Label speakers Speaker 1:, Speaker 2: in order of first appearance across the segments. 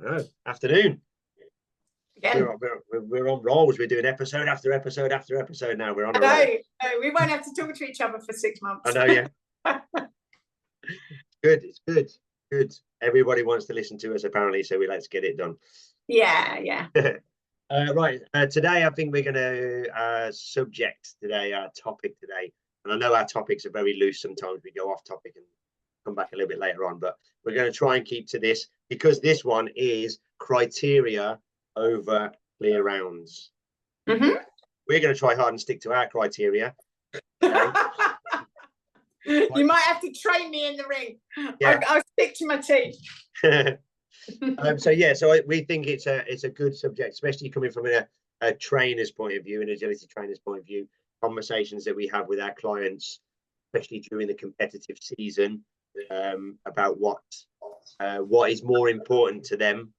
Speaker 1: Oh, afternoon.
Speaker 2: Again.
Speaker 1: We're on rolls. We're doing episode after episode after episode now. We're on a roll.
Speaker 2: No, we won't have to talk to each other for 6 months.
Speaker 1: I know, yeah. Good. It's good. Good. Everybody wants to listen to us, apparently, so let's get it done.
Speaker 2: Yeah.
Speaker 1: Right. Today, I think we're going to subject today, our topic today. And I know our topics are very loose. Sometimes we go off topic and come back a little bit later on, but we're going to try and keep to this because this one is criteria over clear rounds.
Speaker 2: Mm-hmm.
Speaker 1: We're going to try hard and stick to our criteria.
Speaker 2: You might have to train me in the ring.
Speaker 1: Yeah.
Speaker 2: I'll stick to my team.
Speaker 1: So we think it's a good subject, especially coming from a trainer's point of view, an agility trainer's point of view. Conversations that we have with our clients, especially during the competitive season, about what is more important to them,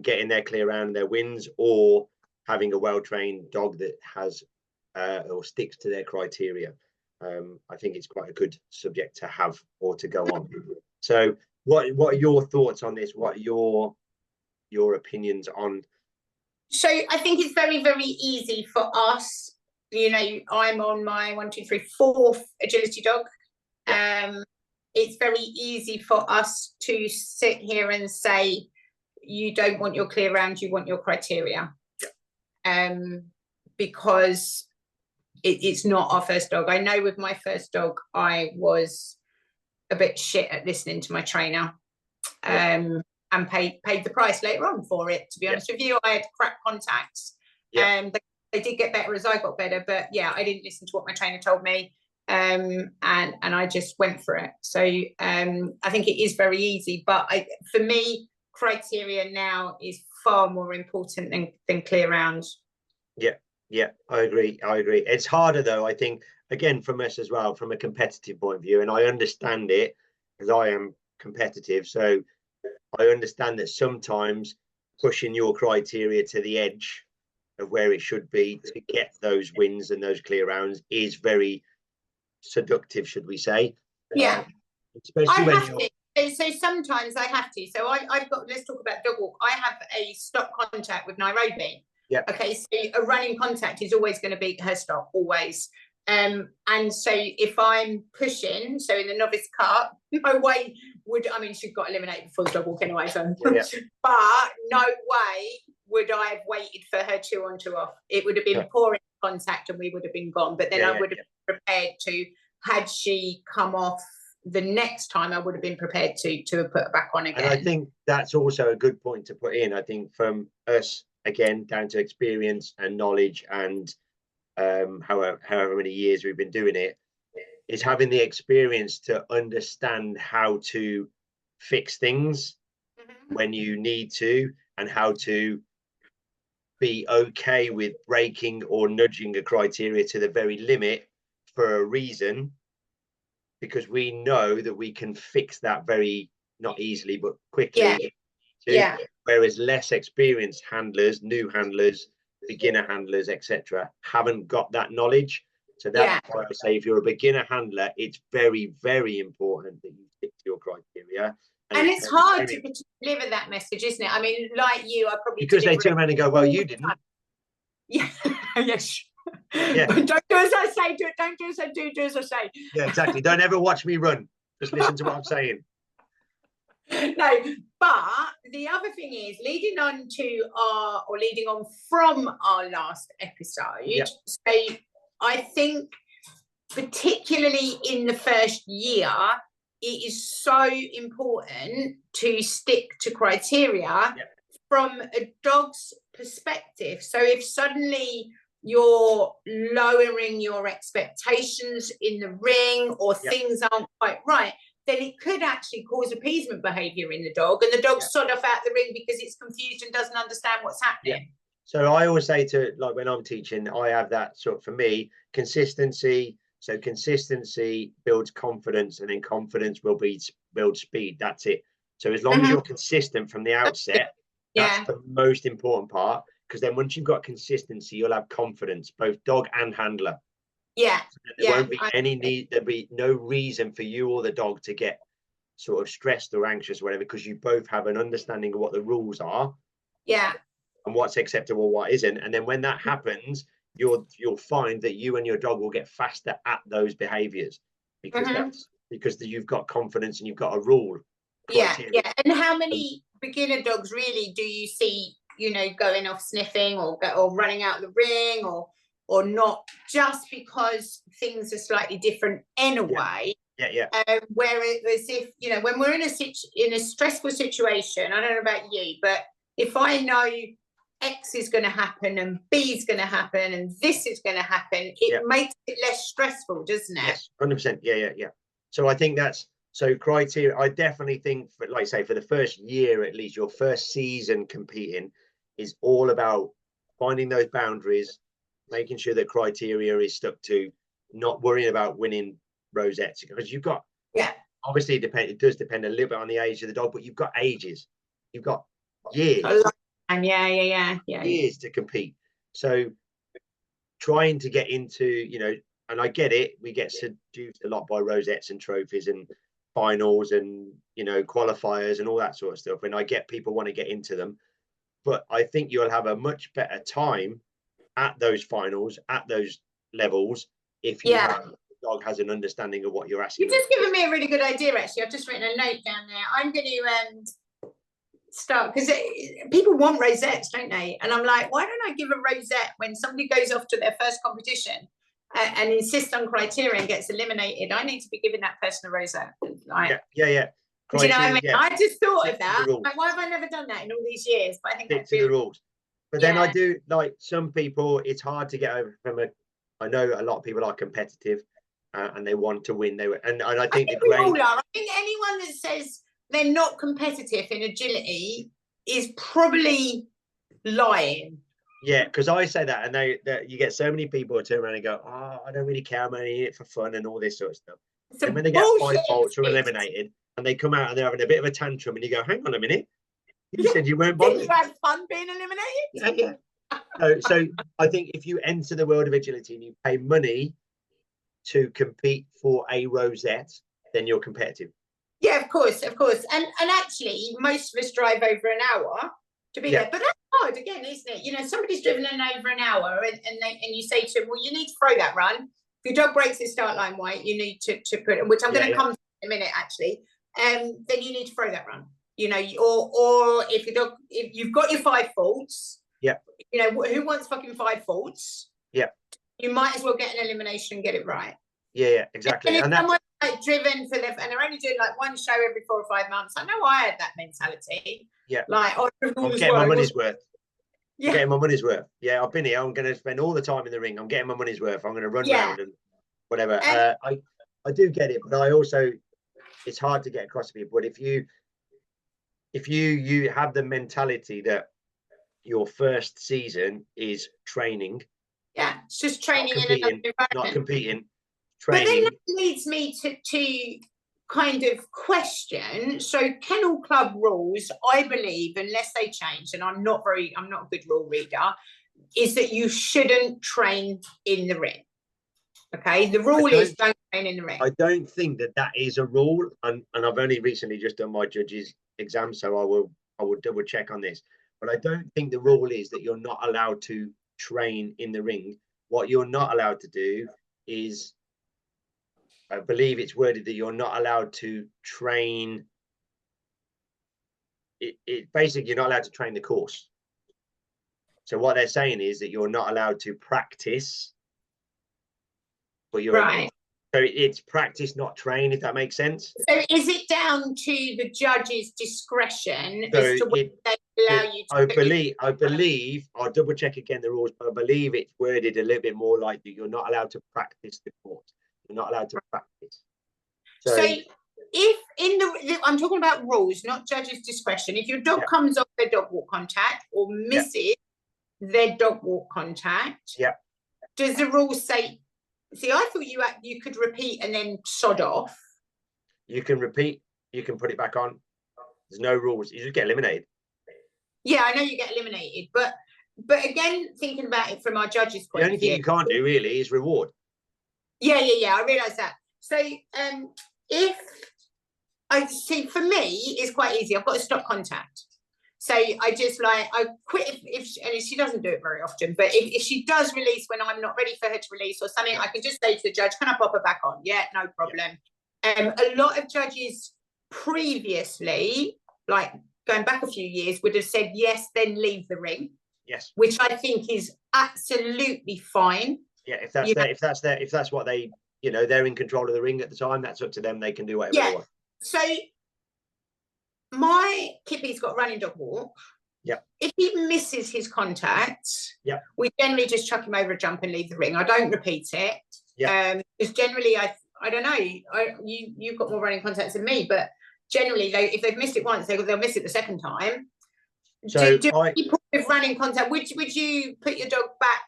Speaker 1: getting their clear round and their wins, or having a well-trained dog that has or sticks to their criteria. I think it's quite a good subject to have or to go on. So what are your thoughts on this? What are your opinions on?
Speaker 2: So I think it's very, very easy for us. You know, I'm on my 4th agility dog. It's very easy for us to sit here and say, you don't want your clear round, you want your criteria. Because it's not our first dog. I know with my first dog, I was a bit shit at listening to my trainer, and paid the price later on for it. To be honest with you, I had crap contacts. They did get better as I got better, but yeah, I didn't listen to what my trainer told me, and I just went for it. So I think it is very easy, but for me, criteria now is far more important than clear rounds.
Speaker 1: Yeah, I agree. It's harder though, I think, again, from us as well, from a competitive point of view. And I understand it because I am competitive. So I understand that sometimes pushing your criteria to the edge of where it should be to get those wins and those clear rounds is very seductive, should we say?
Speaker 2: Yeah.
Speaker 1: Especially when you're...
Speaker 2: So sometimes I have to. So I've got, let's talk about dog walk. I have a stop contact with Nairobi.
Speaker 1: Yeah.
Speaker 2: Okay, so a running contact is always going to beat her stop, always. And so if I'm pushing, so in the novice cart, no way would, I mean, she's got eliminated before the dog walk anyway, so.
Speaker 1: Yeah.
Speaker 2: But no way would I have waited for her 2 on 2 off. It would have been pouring contact and we would have been gone. But then I would have been prepared to, had she come off the next time, I would have been prepared to have put her back on again.
Speaker 1: And I think that's also a good point to put in. I think from us, again, down to experience and knowledge and however many years we've been doing it, is having the experience to understand how to fix things when you need to, and how to be okay with breaking or nudging a criteria to the very limit for a reason, because we know that we can fix that very, not easily, but quickly. Whereas less experienced handlers, new handlers, beginner handlers, etc., haven't got that knowledge. So that's why I say, if you're a beginner handler, it's very, very important that you stick to your criteria.
Speaker 2: And it's hard to deliver that message, isn't it? I mean, like you, I probably,
Speaker 1: because they turn around and go, well, you didn't.
Speaker 2: Yeah. Yes. Yeah. Don't do as I say. Don't do as I do. Do as I say.
Speaker 1: Yeah, exactly. Don't ever watch me run. Just listen to what I'm saying.
Speaker 2: No, but the other thing is, leading on from our last episode, so I think particularly in the first year, it is so important to stick to criteria from a dog's perspective. So if suddenly you're lowering your expectations in the ring, or things aren't quite right, then it could actually cause appeasement behavior in the dog, and the dog sod off out the ring because it's confused and doesn't understand what's happening.
Speaker 1: So I always say to, like, when I'm teaching, I have that sort of, for me, consistency. So consistency builds confidence, and then confidence will build speed. That's it. So as long as you're consistent from the outset, that's the most important part, because then once you've got consistency, you'll have confidence, both dog and handler.
Speaker 2: Yeah.
Speaker 1: So there won't be any need, there'll be no reason for you or the dog to get sort of stressed or anxious or whatever, because you both have an understanding of what the rules are, and what's acceptable, what isn't. And then when that happens, you'll find that you and your dog will get faster at those behaviors, because because you've got confidence and you've got a rule.
Speaker 2: Criteria. And how many beginner dogs really do you see, you know, going off sniffing or running out the ring or not, just because things are slightly different anyway? Whereas if, you know, when we're in a stressful situation, I don't know about you, but if I know X is going to happen and B is going to happen and this is going to happen, it makes it less stressful, doesn't it?
Speaker 1: Yes, 100%. Yeah. So I think that's, so criteria, I definitely think, for, like I say, for the first year at least, your first season competing is all about finding those boundaries, making sure that criteria is stuck to, not worrying about winning rosettes, because you've got, obviously it does depend a little bit on the age of the dog, but you've got ages, you've got years,
Speaker 2: and
Speaker 1: years to compete. So trying to get into, you know, and I get it, we get seduced a lot by rosettes and trophies and finals and, you know, qualifiers and all that sort of stuff, and I get people want to get into them, but I think you'll have a much better time at those finals, at those levels, if you have, the dog has an understanding of what you're asking.
Speaker 2: You've just given me a really good idea, actually. I've just written a note down there. I'm going to start, because people want rosettes, don't they? And I'm like, why don't I give a rosette when somebody goes off to their first competition and insists on criteria and gets eliminated? I need to be giving that person a rosette. Like,
Speaker 1: Do you know what I
Speaker 2: mean? I just thought of that. Like, why have I never done that in all these years? But I think that's
Speaker 1: the rules. But then I do, like, some people, it's hard to get over from I know a lot of people are competitive and they want to win. And I think
Speaker 2: we all are. I think anyone that says they're not competitive in agility is probably lying.
Speaker 1: Yeah, because I say that, and you get so many people who turn around and go, "Oh, I don't really care, I'm only in it for fun," and all this sort of stuff. And when they get 5 faults or eliminated, and they come out and they're having a bit of a tantrum, and you go, "Hang on a minute, you said you weren't bothered."
Speaker 2: Did you have fun being eliminated?
Speaker 1: So I think if you enter the world of agility and you pay money to compete for a rosette, then you're competitive.
Speaker 2: Yeah, of course. And actually, most of us drive over an hour to be there, but that's hard again, isn't it? You know, somebody's driven over an hour, and you say to them, well, you need to throw that run. If your dog breaks his start line white, you need to put it, which I'm going to come to in a minute, actually. Then you need to throw that run. You know, or if you've got your 5 faults, you know, who wants fucking 5 faults? You might as well get an elimination and get it right.
Speaker 1: Exactly.
Speaker 2: And if someone's like driven for and they're only doing like one show every 4 or 5 months, I know I had that mentality. Like,
Speaker 1: I'm getting my money's worth. I'm getting my money's worth. I've been here. I'm going to spend all the time in the ring. I'm getting my money's worth. I'm going to run around and whatever. I do get it, but I also, it's hard to get across to people. But if you have the mentality that your first season is training,
Speaker 2: it's just training,
Speaker 1: not competing, training.
Speaker 2: But then that leads me to kind of question. So Kennel Club rules, I believe, unless they change, and I'm not a good rule reader, is that you shouldn't train in the ring. Okay, the rule is don't train in the ring.
Speaker 1: I don't think that is a rule, and I've only recently just done my judges exam, so I will double check on this. But I don't think the rule is that you're not allowed to train in the ring. What you're not allowed to do is, I believe it's worded that you're not allowed to train. It basically, you're not allowed to train the course. So what they're saying is that you're not allowed to practice, but you're
Speaker 2: right.
Speaker 1: So it's practice, not train, if that makes sense.
Speaker 2: So is it down to the judge's discretion as to whether they allow you to?
Speaker 1: I believe, I'll double check again the rules, but I believe it's worded a little bit more like that you're not allowed to practice the course. You're not allowed to practice.
Speaker 2: So if I'm talking about rules, not judge's discretion. If your dog comes off their dog walk contact or misses their dog walk contact, does the rule say? See, I thought you could repeat and then sod off.
Speaker 1: You can repeat. You can put it back on. There's no rules. You just get eliminated.
Speaker 2: Yeah, I know you get eliminated, but again, thinking about it from our judges' point of view,
Speaker 1: the only thing you can't do really is reward.
Speaker 2: Yeah. I realise that. So, if I see, for me, it's quite easy. I've got to stop contact. So I just I quit and she doesn't do it very often, but if she does release when I'm not ready for her to release or something, I can just say to the judge, can I pop her back on? Yeah, no problem. A lot of judges previously, like going back a few years, would have said yes, then leave the ring.
Speaker 1: Yes.
Speaker 2: Which I think is absolutely fine.
Speaker 1: Yeah, if that's what they, they're in control of the ring at the time, that's up to them. They can do whatever they want.
Speaker 2: So my Kippy's got running dog walk.
Speaker 1: Yeah.
Speaker 2: If he misses his contact, we generally just chuck him over a jump and leave the ring. I don't repeat it. Yeah. Because generally, I don't know. You've got more running contacts than me, but generally, if they've missed it once, they'll miss it the second time. So people with running contact, would you put your dog back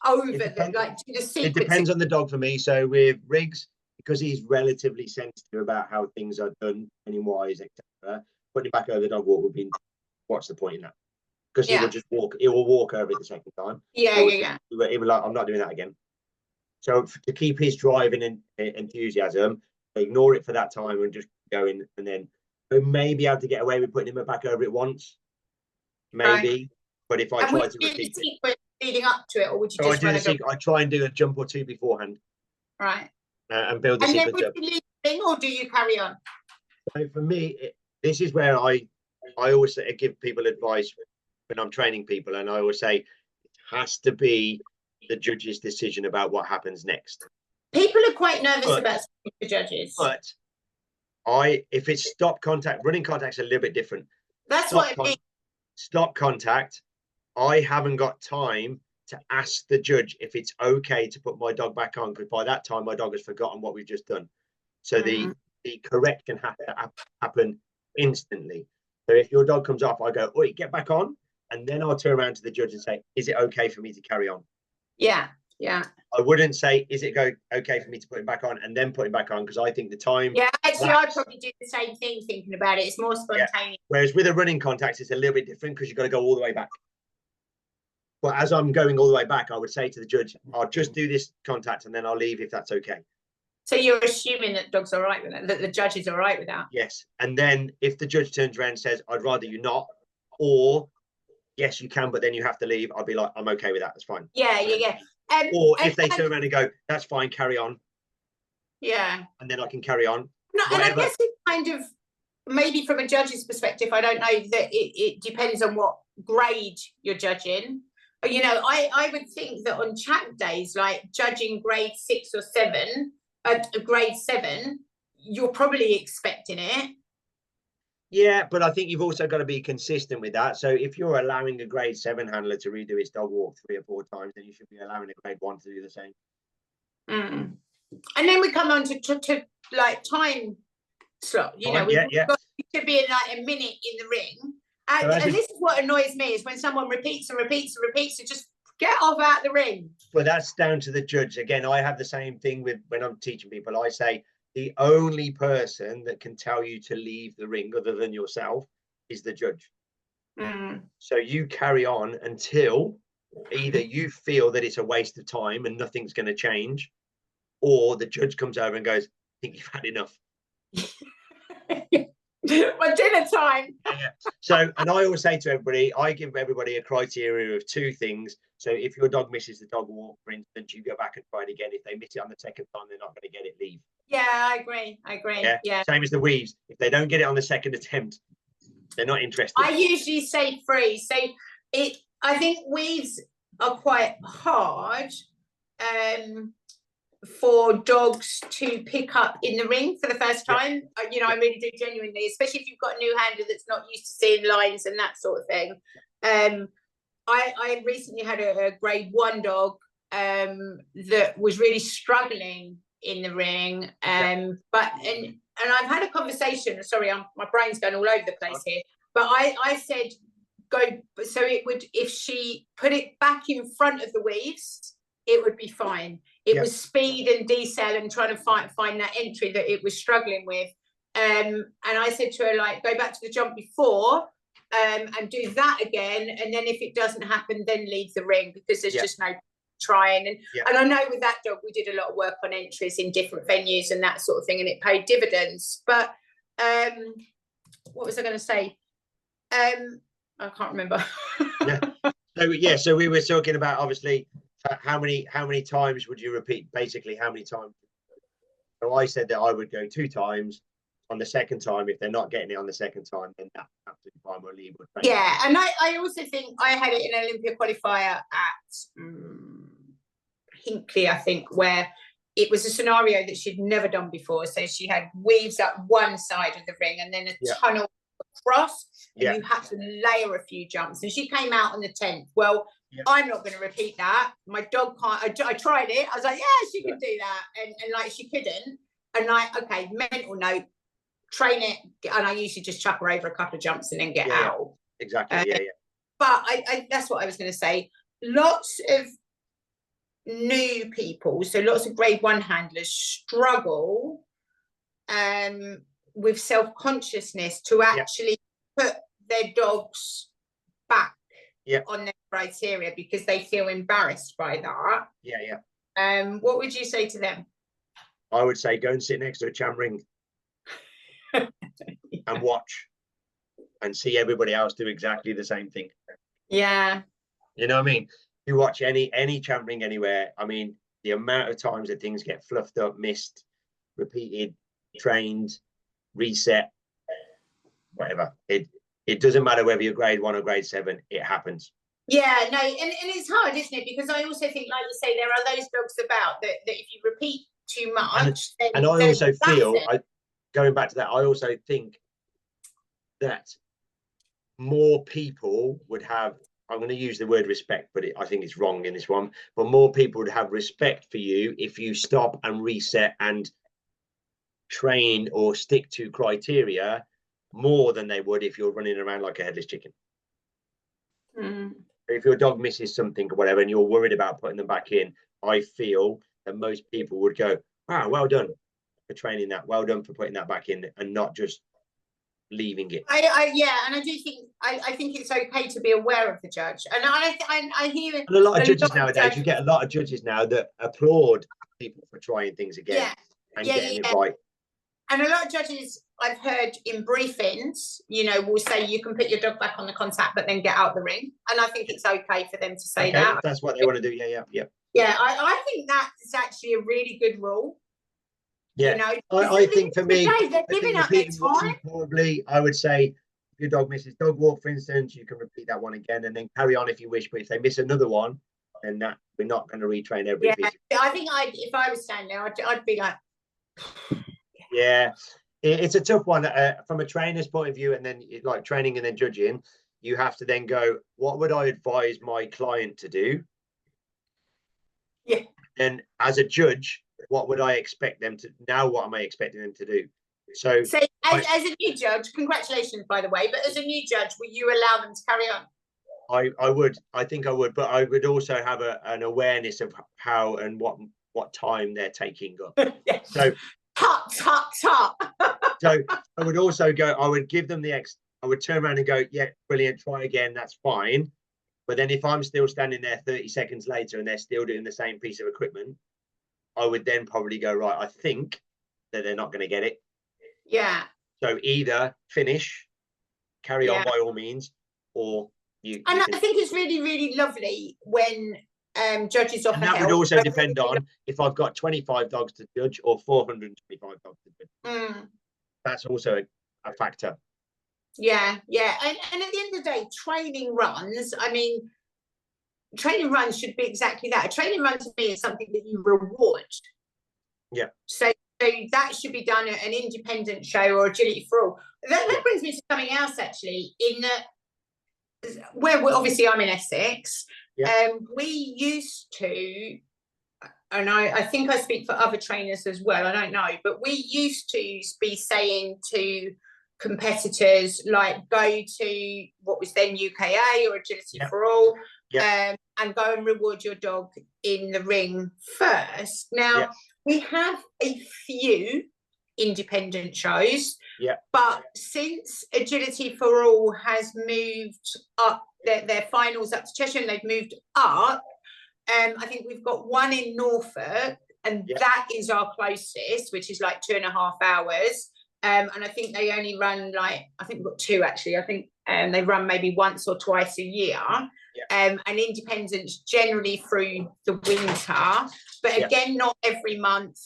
Speaker 2: over to the sequence?
Speaker 1: It depends on the dog for me. So with Riggs, because he's relatively sensitive about how things are done, training wise, etc., putting him back over the dog walk would be, what's the point in that? Because he will just walk. He will walk over it the second time.
Speaker 2: Yeah.
Speaker 1: He will like, I'm not doing that again. So to keep his driving and enthusiasm, ignore it for that time and just go in, and then we may be able to get away with putting him back over it once. Maybe, but if I try to repeat
Speaker 2: it leading up to it, or would you just
Speaker 1: I try and do a jump or two beforehand,
Speaker 2: right?
Speaker 1: And build the sequence up.
Speaker 2: And then would you leave the thing, or do you carry on?
Speaker 1: So for me, this is where I always give people advice when I'm training people, and I always say it has to be the judge's decision about what happens next.
Speaker 2: People are quite nervous about the judges,
Speaker 1: but if it's stop contact, running contact's a little bit different.
Speaker 2: That's what I mean.
Speaker 1: Stop contact. I haven't got time to ask the judge if it's okay to put my dog back on, because by that time my dog has forgotten what we've just done. So the correct can have to happen instantly. So if your dog comes off, I go, "Oi, get back on," and then I'll turn around to the judge and say, "Is it okay for me to carry on?"
Speaker 2: Yeah.
Speaker 1: I wouldn't say, "Is it okay for me to put him back on," and then put him back on, because I think the time.
Speaker 2: Yeah, actually, I'd probably do the same thing. Thinking about it, it's more spontaneous. Yeah.
Speaker 1: Whereas with a running contact, it's a little bit different because you've got to go all the way back. But as I'm going all the way back, I would say to the judge, "I'll just do this contact and then I'll leave if that's okay."
Speaker 2: So you're assuming that the dog's all right with that, that the judge is all right with that?
Speaker 1: Yes. And then if the judge turns around and says, "I'd rather you not," or "Yes, you can, but then you have to leave," I'll be like, "I'm okay with that. That's fine."
Speaker 2: Yeah.
Speaker 1: Or if they turn around and go, "That's fine, carry on."
Speaker 2: Yeah.
Speaker 1: And then I can carry on.
Speaker 2: No, and I guess it kind of, maybe from a judge's perspective, I don't know, that it depends on what grade you're judging. I would think that on chat days, like judging grade 6 or 7, grade 7, you're probably expecting it.
Speaker 1: Yeah, but I think you've also got to be consistent with that. So if you're allowing a grade 7 handler to redo its dog walk 3 or 4 times, then you should be allowing a grade 1 to do the same.
Speaker 2: And then we come on to like time slot. We should be in like a minute in the ring. And this is what annoys me, is when someone repeats and repeats and repeats, to just get off out the ring.
Speaker 1: Well, that's down to the judge. Again, I have the same thing with when I'm teaching people. I say the only person that can tell you to leave the ring other than yourself is the judge. So you carry on until either you feel that it's a waste of time and nothing's going to change, or the judge comes over and goes, "I think you've had enough."
Speaker 2: Well, dinner time.
Speaker 1: So, and I always say to everybody, I give everybody a criteria of 2 things. So if your dog misses the dog walk, for instance, you go back and try it again. If they miss it on the second time, they're not going to get it, leave.
Speaker 2: Yeah, I agree. Yeah.
Speaker 1: Same as the weaves. If they don't get it on the second attempt, they're not interested.
Speaker 2: I usually say 3. So I think weaves are quite hard for dogs to pick up in the ring for the first time. I really do, genuinely, especially if you've got a new handler that's not used to seeing lines and that sort of thing. I recently had a grade 1 dog that was really struggling in the ring, but I've had a conversation. Sorry, my brain's going all over the place here. But I said, go. So it would, if she put it back in front of the weaves, it would be fine. It was speed and decel and trying to find that entry that it was struggling with. And I said to her, like, go back to the jump before and do that again. And then if it doesn't happen, then leave the ring, because there's just no trying. And I know with that dog, we did a lot of work on entries in different venues and that sort of thing, and it paid dividends. But what was I going to say? I can't remember.
Speaker 1: So we were talking about, obviously, how many times would you repeat? Basically, how many times? So I said that I would go 2 times. On the second time, if they're not getting it on the second time, then that's absolutely fine. We'll leave.
Speaker 2: Yeah, and I also think I had it in an Olympia qualifier at Hinkley, I think, where it was a scenario that she'd never done before. So she had weaves up one side of the ring and then a tunnel across, and you had to layer a few jumps. And she came out on the 10th. Well, I'm not going to repeat that. My dog can't. I tried it. I was like, yeah, she can do that, and like she couldn't. And like, okay, mental note. Train it, and I usually just chuck her over a couple of jumps and then get out.
Speaker 1: Exactly.
Speaker 2: But I that's what I was going to say. Lots of new people, so lots of grade 1 handlers struggle with self-consciousness to actually put their dogs back on their criteria because they feel embarrassed by that. What would you say to them?
Speaker 1: I would say go and sit next to a cham ring and watch and see everybody else do exactly the same thing.
Speaker 2: Yeah.
Speaker 1: You know what I mean? You watch any cham ring anywhere. I mean, the amount of times that things get fluffed up, missed, repeated, trained, reset, whatever. It doesn't matter whether you're grade 1 or grade 7, it happens.
Speaker 2: Yeah, no, and it's hard, isn't it? Because I also think, like you say, there are those dogs about that if you repeat too much,
Speaker 1: and I also feel, going back to that, I also think that more people would have, I'm going to use the word respect, but I think it's wrong in this one, but more people would have respect for you if you stop and reset and train or stick to criteria more than they would if you're running around like a headless chicken. If your dog misses something or whatever and you're worried about putting them back in, I feel that most people would go, wow, well done for training that, well done for putting that back in, and not just leaving it.
Speaker 2: And I do think I think it's okay to be aware of the judge, and I hear
Speaker 1: and a lot of judges nowadays. You get a lot of judges now that applaud people for trying things again and getting it right.
Speaker 2: And a lot of judges I've heard in briefings, will say you can put your dog back on the contact, but then get out the ring. And I think it's okay for them to say that.
Speaker 1: If that's what they want to do.
Speaker 2: Yeah, I think that's actually a really good rule.
Speaker 1: Yeah, I think for me, they're giving up their time. Probably, I would say, if your dog misses dog walk, for instance, you can repeat that one again and then carry on if you wish. But if they miss another one, then we're not going to retrain every piece.
Speaker 2: I think if I was standing there, I'd be like,
Speaker 1: yeah, it's a tough one from a trainer's point of view, and then like training and then judging. You have to then go, what would I advise my client to do?
Speaker 2: Yeah.
Speaker 1: And as a judge, what would I expect them to now? What am I expecting them to do? So
Speaker 2: as a new judge, congratulations, by the way, but as a new judge, will you allow them to carry on?
Speaker 1: I would. I think I would, but I would also have an awareness of how and what time they're taking up. So
Speaker 2: tut.
Speaker 1: So I would also go, I would give them I would turn around and go, yeah, brilliant, try again, that's fine. But then if I'm still standing there 30 seconds later and they're still doing the same piece of equipment, I would then probably go, right, I think that they're not going to get it.
Speaker 2: Yeah.
Speaker 1: So either finish, carry on by all means, or you.
Speaker 2: And I think it's really, really lovely when judges offer help.
Speaker 1: And that would also depend on if I've got 25 dogs to judge or 425 dogs to judge. That's also a factor.
Speaker 2: Yeah. And at the end of the day, training runs, training runs should be exactly that. A training run to me is something that you reward.
Speaker 1: Yeah.
Speaker 2: So that should be done at an independent show or Agility for All. That brings me to something else, actually, in that where obviously I'm in Essex. We used to, and I think I speak for other trainers as well, I don't know, but we used to be saying to competitors, like, go to what was then UKA or Agility for All, and go and reward your dog in the ring first. Now, we have a few independent shows, but since Agility for All has moved up their finals up to Cheshire and they've moved up, I think we've got one in Norfolk, and that is our closest, which is like 2.5 hours. And I think they only run like, I think we've got two actually. I think they run maybe once or twice a year. And independents generally through the winter, but again, not every month.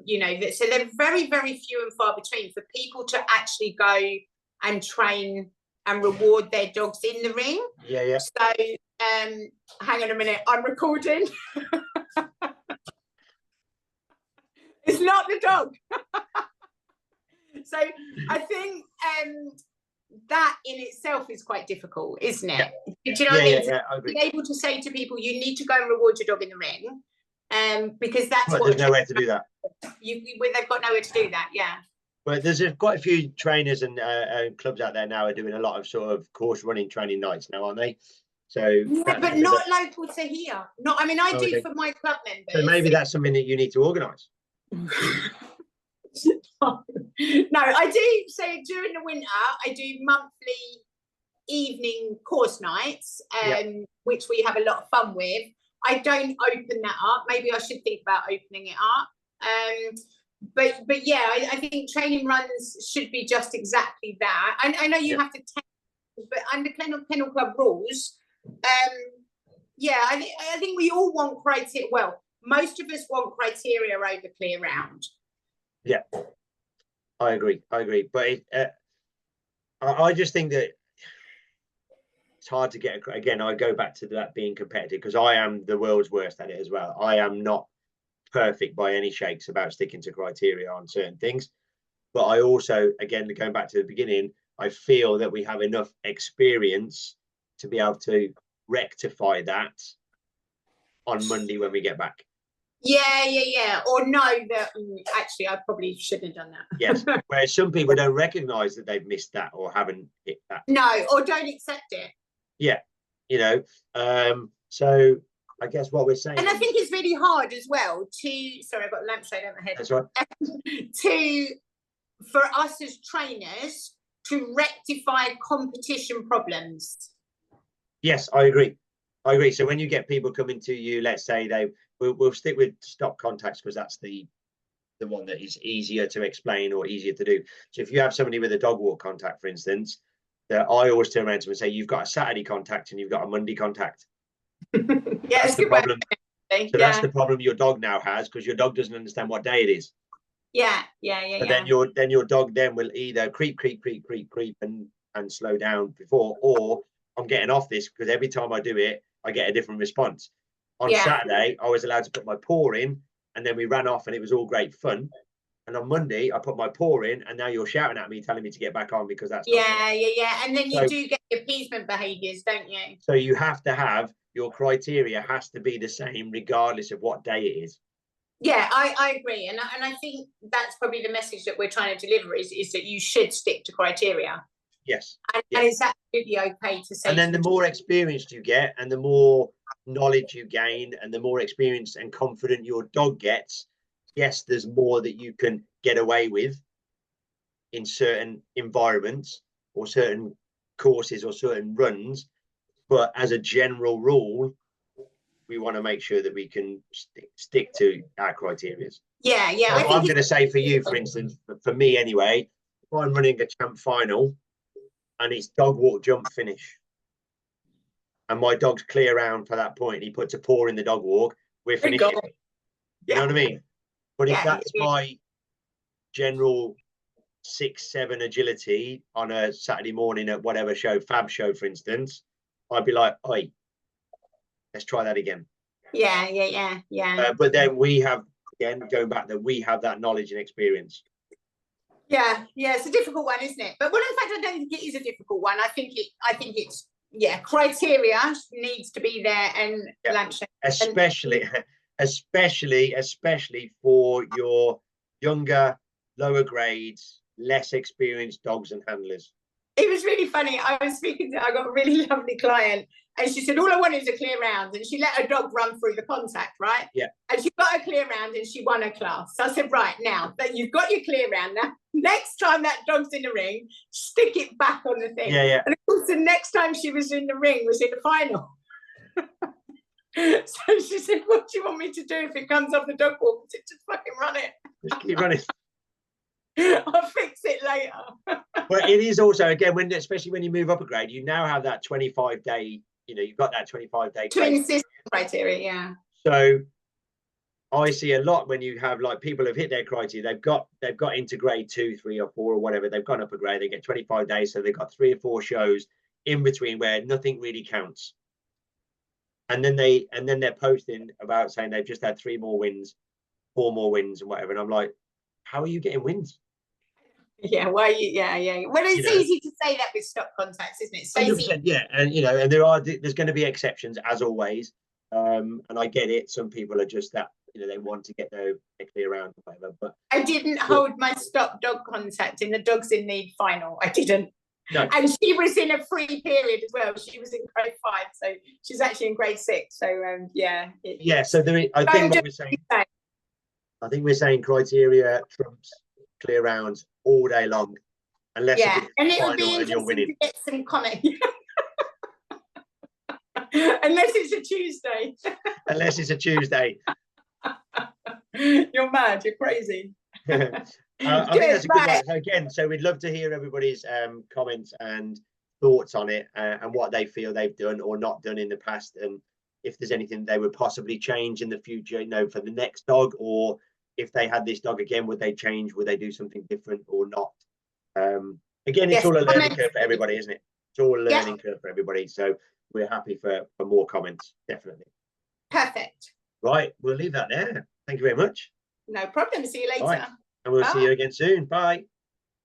Speaker 2: You know, so they're very, very few and far between for people to actually go and train and reward their dogs in the ring. So hang on a minute, I'm recording. It's not the dog. So I think that in itself is quite difficult, isn't it? Do you know what I mean?
Speaker 1: I agree.
Speaker 2: Be able to say to people, you need to go and reward your dog in the ring, because that's what
Speaker 1: there's nowhere to do that.
Speaker 2: They've got nowhere to do that.
Speaker 1: But there's quite a few trainers and clubs out there now are doing a lot of sort of course running training nights now, aren't they? So
Speaker 2: but not local to here. Not, I mean, I do for my club members.
Speaker 1: So maybe that's something that you need to organise.
Speaker 2: No, I do. So during the winter, I do monthly evening course nights, which we have a lot of fun with. I don't open that up. Maybe I should think about opening it up. But yeah, I think training runs should be just exactly that. I know you have to take, but under Kennel Club rules, I think we all want criteria. Well, most of us want criteria over clear round. Yeah,
Speaker 1: I agree. But I just think that it's hard to get. Again, I go back to that being competitive because I am the world's worst at it as well. I am not perfect by any shakes about sticking to criteria on certain things. But I also, again, going back to the beginning, I feel that we have enough experience to be able to rectify that on Monday when we get back.
Speaker 2: Or know that actually I probably shouldn't have done that.
Speaker 1: Yes, whereas some people don't recognise that they've missed that or haven't hit that.
Speaker 2: No, or don't accept it.
Speaker 1: Yeah, you know. So I guess what we're saying,
Speaker 2: and I think it's really hard as well to. Sorry, I've got a lampshade on my head.
Speaker 1: That's right.
Speaker 2: For us as trainers to rectify competition problems.
Speaker 1: Yes, I agree. So when you get people coming to you, let's say we'll stick with stop contacts because that's the one that is easier to explain or easier to do. So if you have somebody with a dog walk contact, for instance, that I always turn around to them and say, you've got a Saturday contact and you've got a Monday contact. That's the problem. So that's the problem your dog now has, because your dog doesn't understand what day it is. But then your dog then will either creep and slow down before, or I'm getting off this because every time I do it, I get a different response. On Saturday, I was allowed to put my paw in, and then we ran off, and it was all great fun. And on Monday, I put my paw in, and now you're shouting at me, telling me to get back on because that's
Speaker 2: And then you do get appeasement behaviours, don't you?
Speaker 1: So you have to have your criteria has to be the same regardless of what day it is.
Speaker 2: Yeah, I agree, and I think that's probably the message that we're trying to deliver is that you should stick to criteria.
Speaker 1: Yes,
Speaker 2: and it's absolutely okay to say.
Speaker 1: And then the more experienced you get, and the more knowledge you gain, and the more experienced and confident your dog gets, yes, there's more that you can get away with in certain environments or certain courses or certain runs. But as a general rule, we want to make sure that we can stick to our criteria. So I'm going to say for you, for instance, for me anyway, if I'm running a champ final and it's dog walk jump finish, and my dog's clear round for that point, he puts a paw in the dog walk, we're finishing. You know what I mean? But if that's my general 6-7 agility on a Saturday morning at whatever show, Fab show, for instance, I'd be like, oi, let's try that again. But then we have, again, going back, that we have that knowledge and experience.
Speaker 2: It's a difficult one, isn't it? But in fact, I don't think it is a difficult one. I think it's criteria needs to be there, and lampshade, especially for your younger, lower grades, less experienced dogs and handlers. It was really funny. I got a really lovely client, and she said, all I want is a clear round. And she let her dog run through the contact, right?
Speaker 1: Yeah.
Speaker 2: And she got a clear round and she won her class. So I said, right, now that you've got your clear round, now next time that dog's in the ring, stick it back on the thing.
Speaker 1: Yeah.
Speaker 2: And of course, the next time she was in the ring was in the final. So she said, what do you want me to do if it comes off the dog walk? I said, just fucking run it.
Speaker 1: Just keep running.
Speaker 2: I'll fix it later.
Speaker 1: But it is also, again, when especially when you move up a grade, you now have that 25-day, you know, you've got that 25-day
Speaker 2: twin system criteria, yeah.
Speaker 1: So I see a lot when you have like people have hit their criteria, they've got into grade 2, 3, or 4 or whatever, they've gone up a grade, they get 25 days, so they've got 3 or 4 shows in between where nothing really counts. And then they're posting about saying they've just had 3 more wins, 4 more wins, and whatever. And I'm like, how are you getting wins?
Speaker 2: Yeah, why you? Yeah. Well, it's easy to say that with stock contacts, isn't it?
Speaker 1: 100%, yeah, and you know, and there's going to be exceptions as always, and I get it. Some people are just that, you know, they want to get their clear round or whatever. But
Speaker 2: I didn't hold my stock dog contact in the Dogs in Need final. I didn't.
Speaker 1: No.
Speaker 2: And she was in a free period as well. She was in grade 5, so she's actually in grade 6. So yeah.
Speaker 1: Yeah. So there is, I think what we're saying. I think we're saying criteria trumps clear rounds all day long, unless
Speaker 2: and it would be interesting to get some comment. Unless it's a Tuesday.
Speaker 1: Unless it's a Tuesday.
Speaker 2: You're mad. You're crazy.
Speaker 1: I think that's a good one. So again, so we'd love to hear everybody's comments and thoughts on it, and what they feel they've done or not done in the past, and if there's anything they would possibly change in the future, you know, for the next dog, or if they had this dog again, would they change? Would they do something different or not? Again, it's all a learning curve for everybody, isn't it? It's all a learning curve for everybody. So we're happy for more comments, definitely.
Speaker 2: Perfect.
Speaker 1: Right, we'll leave that there. Thank you very much.
Speaker 2: No problem. See you later.
Speaker 1: Right. And we'll see you again soon. Bye.